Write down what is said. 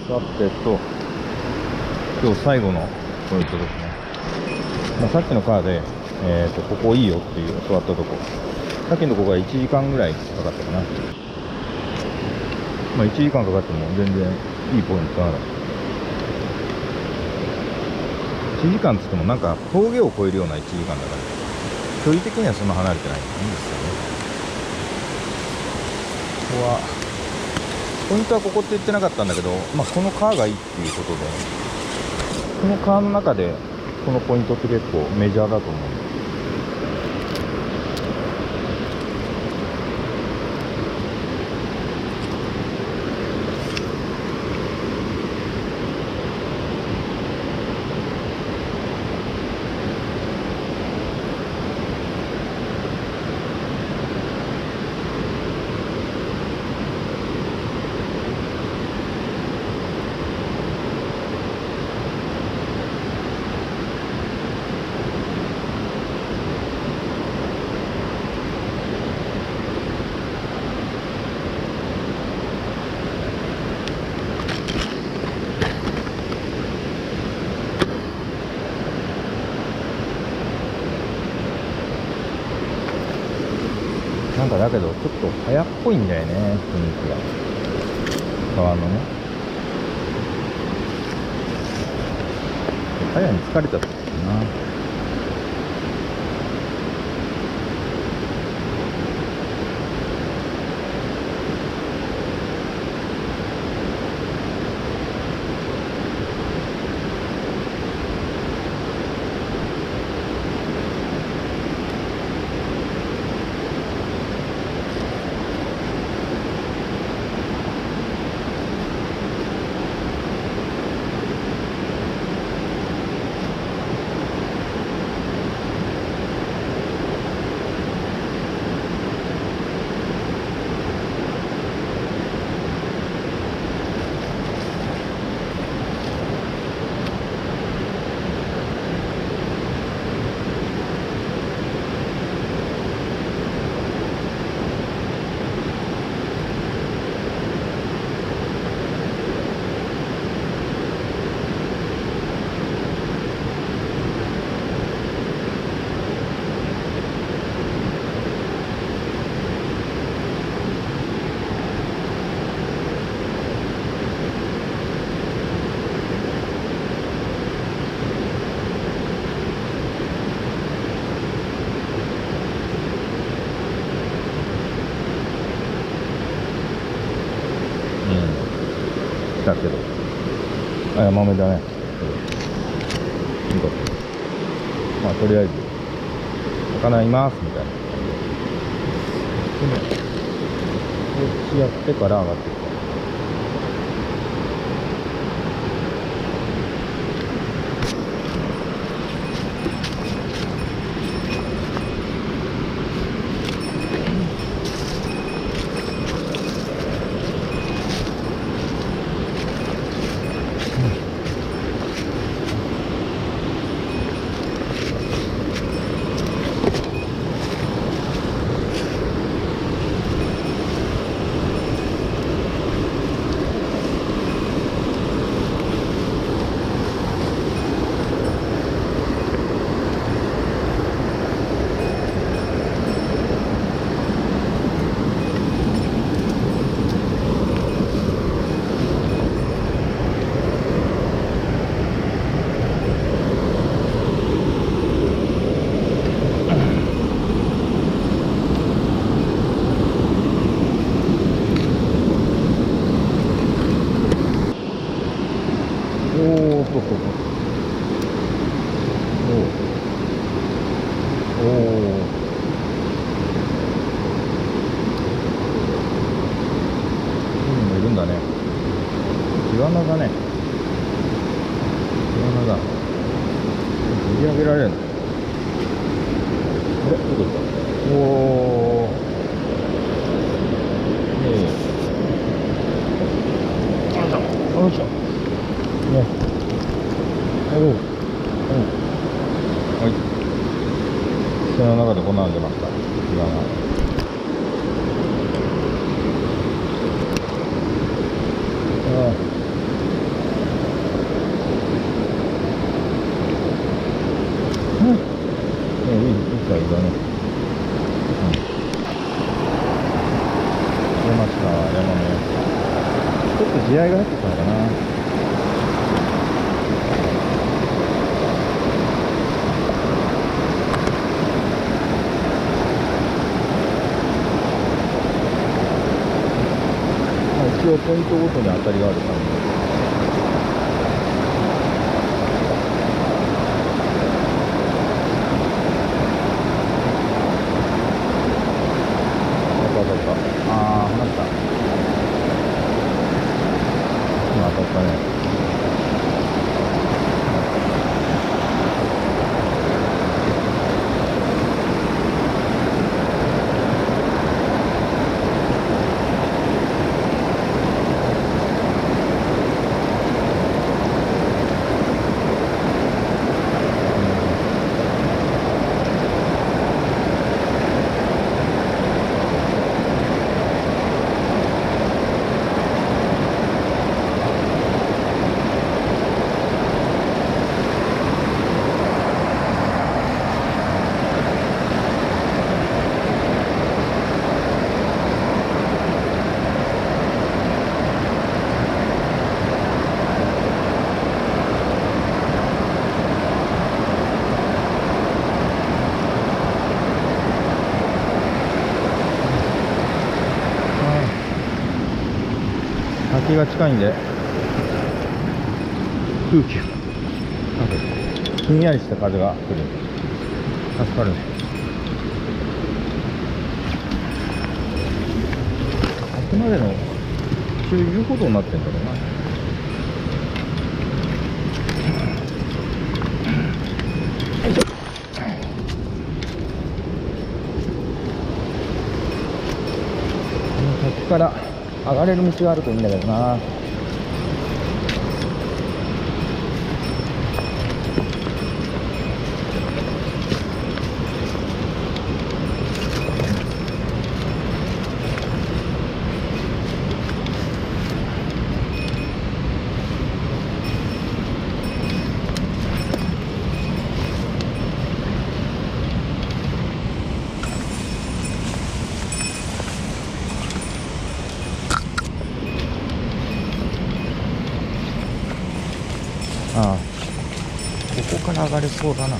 さてと、今日最後のポイントですね。さっきのカーで、ここいいよっていう座ったとこ。さっきのとこが1時間ぐらいかかったかな。1時間かかっても全然いいポイントなの。1時間つってもなんか峠を越えるような1時間だから、距離的にはそんな離れてないんですよね。ここは、ポイントはここって言ってなかったんだけど、この川がいいっていうことで、この川の中でこのポイントって結構メジャーだと思うんです。だけどちょっと早っぽいんだよね、雰囲気が。川のね。早に疲れちゃったかな。だけど、ヤマメだね。よかった。とりあえず、魚いますみたいな感じで。こっちやってから上がってきた。そうそうそう。おお。もいるんだね。イワナだね。イワナだ。釣り上げられるの？あれ、どこ行った？おお。よいしょ。ね。おお。はい。その中でこんなの出ました。イワナ。ああ。どね。出ました、山のやつ。ちょっと地合いが入ってきたのかな。一応ポイントごとに当たりがある感じ。ああ、離れた。今当たったね。滝が近いんで空気がひんやりした風が来る。助かるね。あくまでの一応遊歩道になってんだろうな。よいしょ。滝から上がれる道があるといいんだけどな。ああ、ここから上がれそうだな。